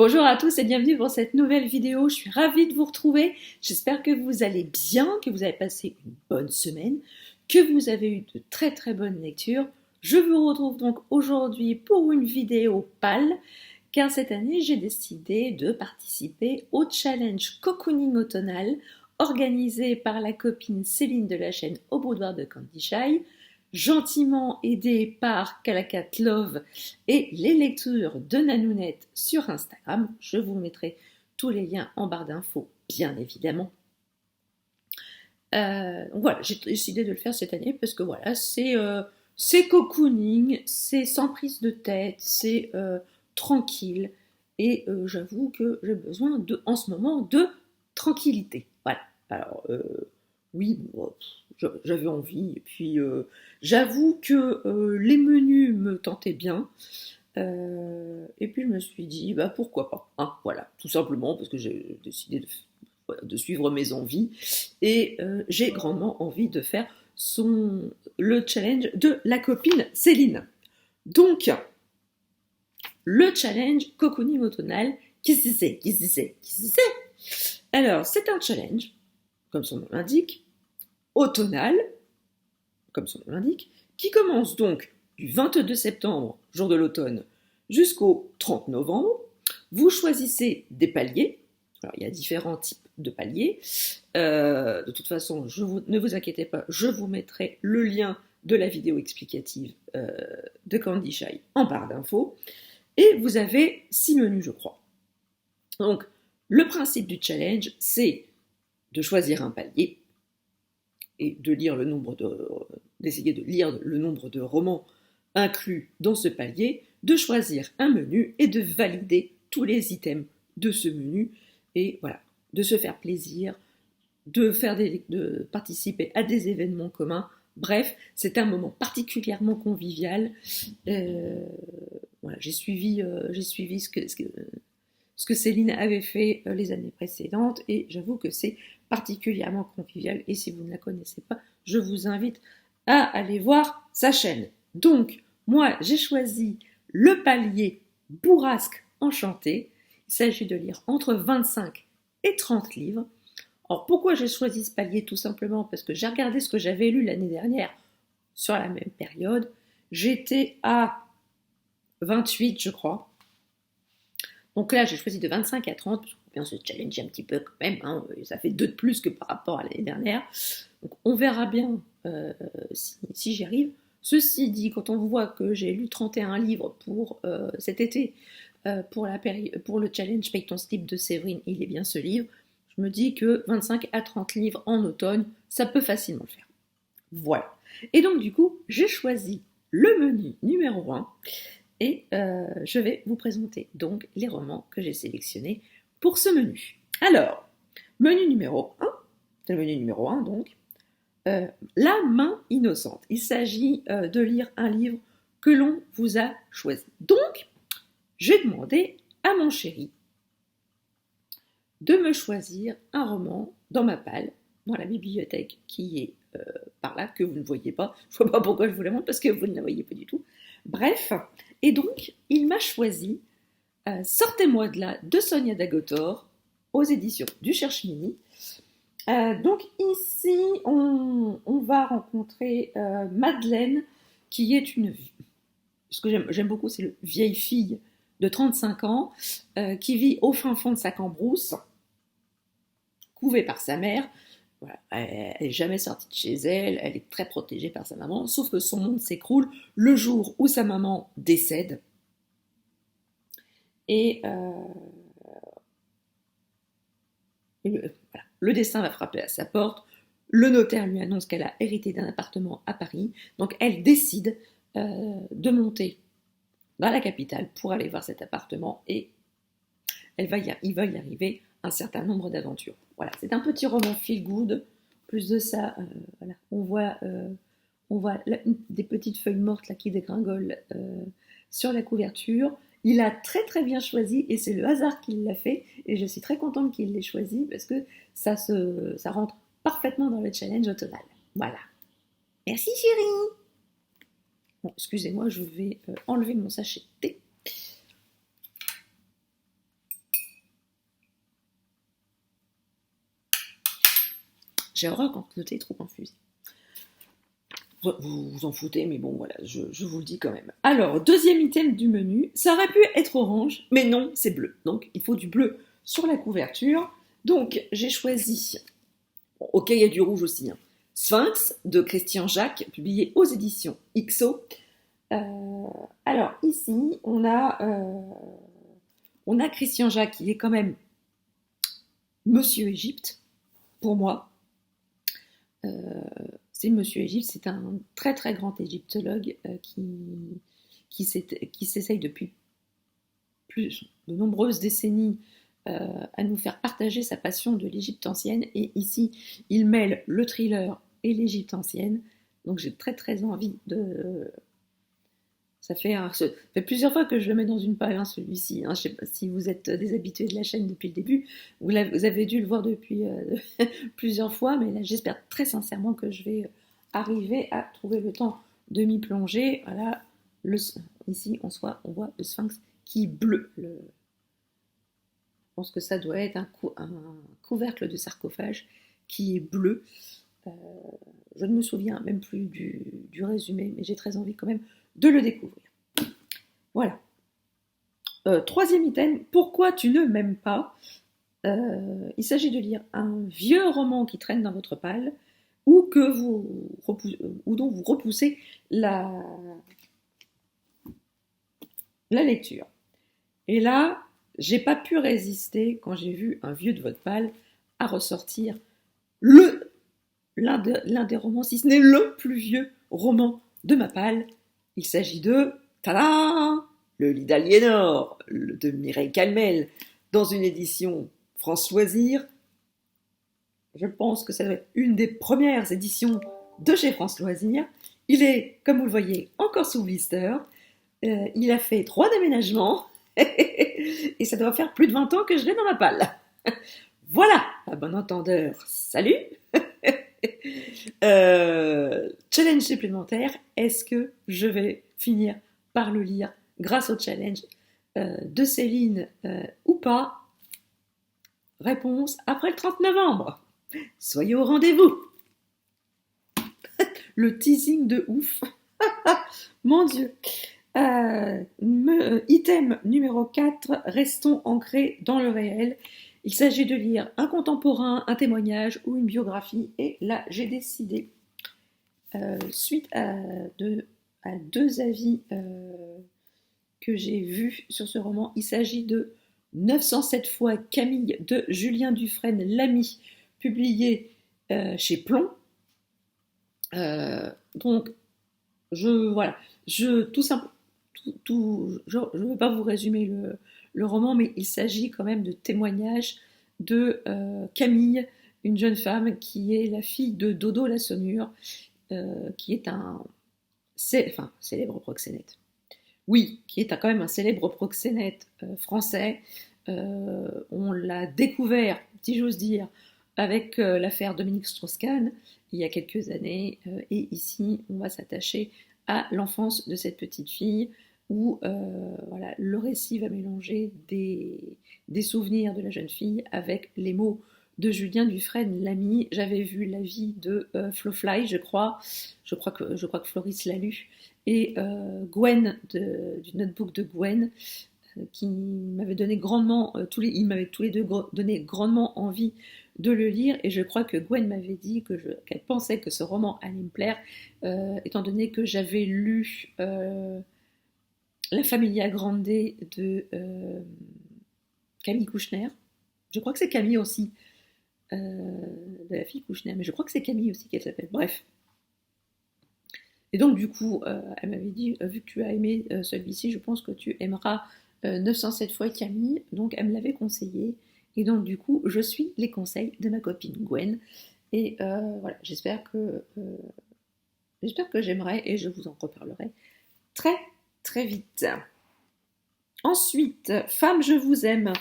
Bonjour à tous et bienvenue pour cette nouvelle vidéo. Je suis ravie de vous retrouver. J'espère que vous allez bien, que vous avez passé une bonne semaine, que vous avez eu de très très bonnes lectures. Je vous retrouve donc aujourd'hui pour une vidéo pâle, car cette année j'ai décidé de participer au challenge cocooning automnal organisé par la copine Céline de la chaîne Au Boudoir de Candy Shy, gentiment aidée par Calacat Love et les lectures de Nanounette sur Instagram. Je vous mettrai tous les liens en barre d'infos, bien évidemment. Donc voilà, j'ai décidé de le faire cette année parce que voilà, c'est cocooning, c'est sans prise de tête, c'est tranquille. Et j'avoue que j'ai besoin en ce moment de tranquillité. Voilà. Alors, oui, j'avais envie. Et puis, j'avoue que les menus me tentaient bien. Et puis, je me suis dit, bah pourquoi pas. Hein, voilà, tout simplement parce que j'ai décidé de suivre mes envies. Et j'ai grandement envie de faire le challenge de la copine Céline. Donc, le challenge cocooning automnal, qu'est-ce que c'est? Qu'est-ce que c'est? Qu'est-ce que c'est? Alors, c'est un challenge, comme son nom l'indique, automnal, comme son nom l'indique, qui commence donc du 22 septembre, jour de l'automne, jusqu'au 30 novembre. Vous choisissez des paliers. Alors, il y a différents types de paliers. De toute façon, ne vous inquiétez pas, je vous mettrai le lien de la vidéo explicative de Candy Shy en barre d'infos. Et vous avez 6 menus, je crois. Donc, le principe du challenge, c'est de choisir un palier et d'essayer de lire le nombre de romans inclus dans ce palier, de choisir un menu et de valider tous les items de ce menu et voilà, de se faire plaisir, de participer à des événements communs. Bref, c'est un moment particulièrement convivial. Voilà, j'ai suivi ce que Céline avait fait les années précédentes et j'avoue que c'est particulièrement convivial et si vous ne la connaissez pas, je vous invite à aller voir sa chaîne. Donc, moi, j'ai choisi le palier Bourrasque Enchanté. Il s'agit de lire entre 25 et 30 livres. Alors, pourquoi j'ai choisi ce palier? Tout simplement parce que j'ai regardé ce que j'avais lu l'année dernière sur la même période. J'étais à 28, je crois. Donc là, j'ai choisi de 25 à 30, parce qu'on peut bien se challenger un petit peu quand même, hein, ça fait 2 de plus que par rapport à l'année dernière. Donc on verra bien si j'y arrive. Ceci dit, quand on voit que j'ai lu 31 livres pour cet été, pour le challenge Paye ton slip de Séverine, il est bien ce livre, je me dis que 25 à 30 livres en automne, ça peut facilement le faire. Voilà. Et donc du coup, j'ai choisi le menu numéro 1, et je vais vous présenter donc les romans que j'ai sélectionnés pour ce menu. Alors, menu numéro 1, c'est le menu numéro 1 donc, La main innocente. Il s'agit de lire un livre que l'on vous a choisi. Donc, j'ai demandé à mon chéri de me choisir un roman dans ma palle, dans la bibliothèque qui est par là, que vous ne voyez pas. Je ne vois pas pourquoi je vous la montre, parce que vous ne la voyez pas du tout. Bref, et donc, il m'a choisi Sortez-moi de là de Sonia Dagotor aux éditions du Cherche-Midi. Donc ici, on va rencontrer Madeleine, qui est ce que j'aime beaucoup, c'est une vieille fille de 35 ans qui vit au fin fond de sa cambrousse, couvée par sa mère. Voilà, elle n'est jamais sortie de chez elle, elle est très protégée par sa maman, sauf que son monde s'écroule le jour où sa maman décède. Et voilà, le destin va frapper à sa porte, le notaire lui annonce qu'elle a hérité d'un appartement à Paris, donc elle décide de monter dans la capitale pour aller voir cet appartement et il va y arriver un certain nombre d'aventures. Voilà, c'est un petit roman feel good. Plus de ça, voilà, on voit des petites feuilles mortes là, qui dégringolent sur la couverture. Il a très très bien choisi et c'est le hasard qui l'a fait et je suis très contente qu'il l'ait choisi parce que ça rentre parfaitement dans le challenge automnal. Voilà. Merci chérie. Bon, excusez-moi, je vais enlever mon sachet de thé. J'ai horreur quand le thé est trop infusé. Vous vous en foutez, mais bon, voilà, je vous le dis quand même. Alors, deuxième item du menu, ça aurait pu être orange, mais non, c'est bleu. Donc, il faut du bleu sur la couverture. Donc, j'ai choisi, bon, ok, il y a du rouge aussi, hein. Sphinx de Christian Jacques, publié aux éditions XO. Alors, ici, on a Christian Jacques, qui est quand même Monsieur Égypte, pour moi. C'est Monsieur Égypte, c'est un très très grand égyptologue qui s'essaye depuis de nombreuses décennies à nous faire partager sa passion de l'Égypte ancienne. Et ici, il mêle le thriller et l'Égypte ancienne. Donc j'ai très très envie de... Ça fait plusieurs fois que je le mets dans une page, hein, celui-ci. Hein. Je ne sais pas si vous êtes des habitués de la chaîne depuis le début. Vous avez dû le voir depuis plusieurs fois, mais là, j'espère très sincèrement que je vais arriver à trouver le temps de m'y plonger. Voilà, ici, on voit le sphinx qui est bleu. Je pense que ça doit être un couvercle de sarcophage qui est bleu. Je ne me souviens même plus du résumé, mais j'ai très envie quand même de le découvrir. Voilà. Troisième item, pourquoi tu ne m'aimes pas? Il s'agit de lire un vieux roman qui traîne dans votre palle ou dont vous repoussez la lecture. Et là, j'ai pas pu résister quand j'ai vu un vieux de votre palle à ressortir l'un des romans, si ce n'est le plus vieux roman de ma palle. Il s'agit de tada, Le lit d'Aliénor de Mireille Calmel, dans une édition France Loisirs. Je pense que ça doit être une des premières éditions de chez France Loisirs. Il est, comme vous le voyez, encore sous blister. Il a fait 3 déménagements et ça doit faire plus de 20 ans que je l'ai dans ma palle. Voilà, à bon entendeur, salut. Challenge supplémentaire, est-ce que je vais finir par le lire grâce au challenge de Céline ou pas? Réponse après le 30 novembre. Soyez au rendez-vous. Le teasing de ouf. Mon Dieu. Item numéro 4, restons ancrés dans le réel. Il s'agit de lire un contemporain, un témoignage ou une biographie. Et là, j'ai décidé, suite à deux avis que j'ai vus sur ce roman, il s'agit de 907 fois Camille de Julien Dufresne Lamy, publié chez Plomb. Donc, je ne veux pas vous résumer le roman, mais il s'agit quand même de témoignages de Camille, une jeune femme qui est la fille de Dodo la Saumure, qui est célèbre proxénète. Oui, qui est quand même un célèbre proxénète français. On l'a découvert, si j'ose dire, avec l'affaire Dominique Strauss-Kahn il y a quelques années. Et ici, on va s'attacher à l'enfance de cette petite fille, où voilà, le récit va mélanger des souvenirs de la jeune fille avec les mots de Julien Dufresne Lamy. J'avais vu l'avis de Flowfly, je crois que Floris l'a lu, et Gwen du notebook de Gwen, qui m'avait donné grandement, ils m'avaient tous les deux donné grandement envie de le lire, et je crois que Gwen m'avait dit qu'elle pensait que ce roman allait me plaire, étant donné que j'avais lu La Familia Grande de Camille Kouchner. Je crois que c'est Camille aussi, de la fille Kouchner, mais je crois que c'est Camille aussi qu'elle s'appelle. Bref. Et donc du coup, elle m'avait dit, vu que tu as aimé celui-ci, je pense que tu aimeras 907 fois Camille, donc elle me l'avait conseillé. Et donc du coup, je suis les conseils de ma copine Gwen. Et voilà, j'espère que j'aimerai, et je vous en reparlerai très très vite. Ensuite, Femme, je vous aime,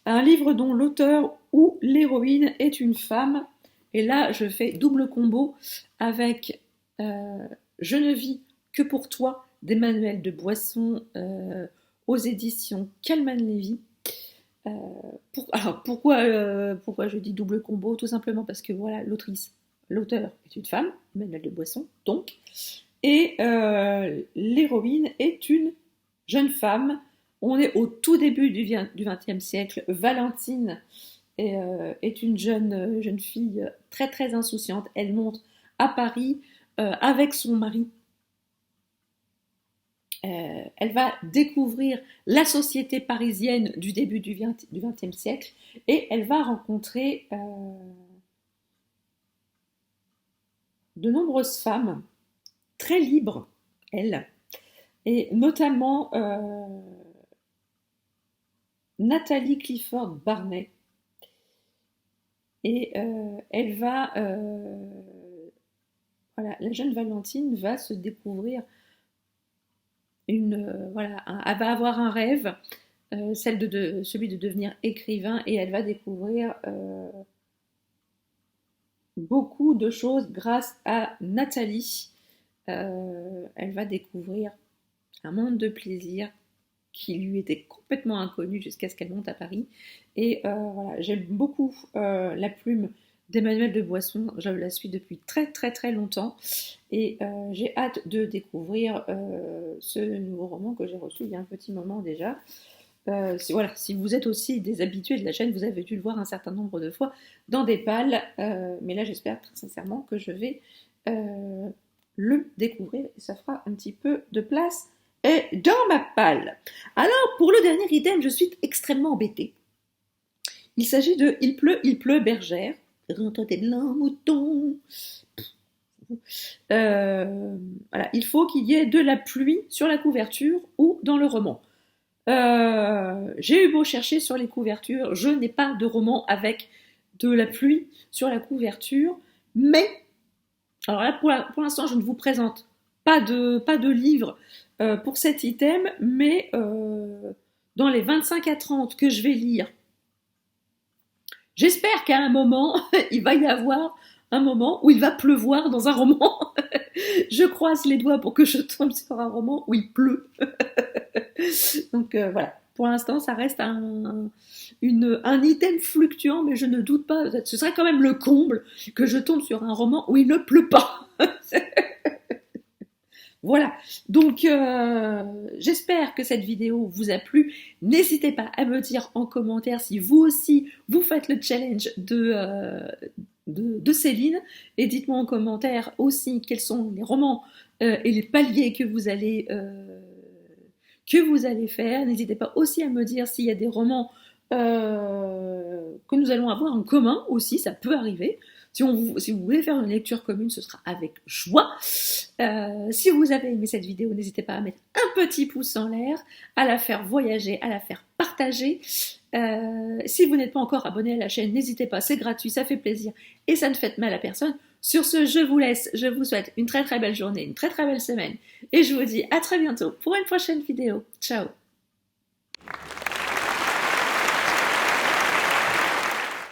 un livre dont l'auteur ou l'héroïne est une femme. Et là, je fais double combo avec Je ne vis que pour toi d'Emmanuel de Boisson aux éditions Calman Lévy. Alors pourquoi je dis double combo? Tout simplement parce que voilà, l'autrice l'auteur est une femme, Emmanuelle de Boisson, donc, et l'héroïne est une jeune femme. On est au tout début du XXe siècle. Valentine est une jeune fille très très insouciante. Elle monte à Paris avec son mari. Elle va découvrir la société parisienne du début du XXe siècle et elle va rencontrer de nombreuses femmes très libres, elle, et notamment Nathalie Clifford Barnet. Et elle va, voilà, la jeune Valentine va se découvrir voilà, elle va avoir un rêve, celui de devenir écrivain, et elle va découvrir beaucoup de choses grâce à Nathalie. Elle va découvrir un monde de plaisir qui lui était complètement inconnu jusqu'à ce qu'elle monte à Paris. Et voilà, j'aime beaucoup la plume d'Emmanuelle de Boisson. Je la suis depuis très très très longtemps et j'ai hâte de découvrir ce nouveau roman que j'ai reçu il y a un petit moment déjà. Voilà, si vous êtes aussi des habitués de la chaîne, vous avez dû le voir un certain nombre de fois dans des pales, mais là j'espère très sincèrement que je vais le découvrir et ça fera un petit peu de place dans ma palle. Alors pour le dernier item, je suis extrêmement embêtée. Il s'agit de Il pleut bergère. Rentre tes blancs moutons. Voilà, il faut qu'il y ait de la pluie sur la couverture ou dans le roman. J'ai eu beau chercher sur les couvertures, je n'ai pas de roman avec de la pluie sur la couverture, mais alors là pour l'instant je ne vous présente pas de livre pour cet item, mais dans les 25 à 30 que je vais lire, j'espère qu'à un moment il va y avoir un moment où il va pleuvoir dans un roman. Je croise les doigts pour que je tombe sur un roman où il pleut. Donc voilà, pour l'instant ça reste un item fluctuant, mais je ne doute pas, ce serait quand même le comble que je tombe sur un roman où il ne pleut pas. Voilà, donc j'espère que cette vidéo vous a plu. N'hésitez pas à me dire en commentaire si vous aussi vous faites le challenge de Céline, et dites-moi en commentaire aussi quels sont les romans et les paliers que vous allez faire. N'hésitez pas aussi à me dire s'il y a des romans que nous allons avoir en commun aussi, ça peut arriver. Si vous voulez faire une lecture commune, ce sera avec joie. Si vous avez aimé cette vidéo, n'hésitez pas à mettre un petit pouce en l'air, à la faire voyager, à la faire partager. Si vous n'êtes pas encore abonné à la chaîne, n'hésitez pas, c'est gratuit, ça fait plaisir et ça ne fait mal à personne. Sur ce, je vous laisse, je vous souhaite une très très belle journée, une très très belle semaine et je vous dis à très bientôt pour une prochaine vidéo. Ciao!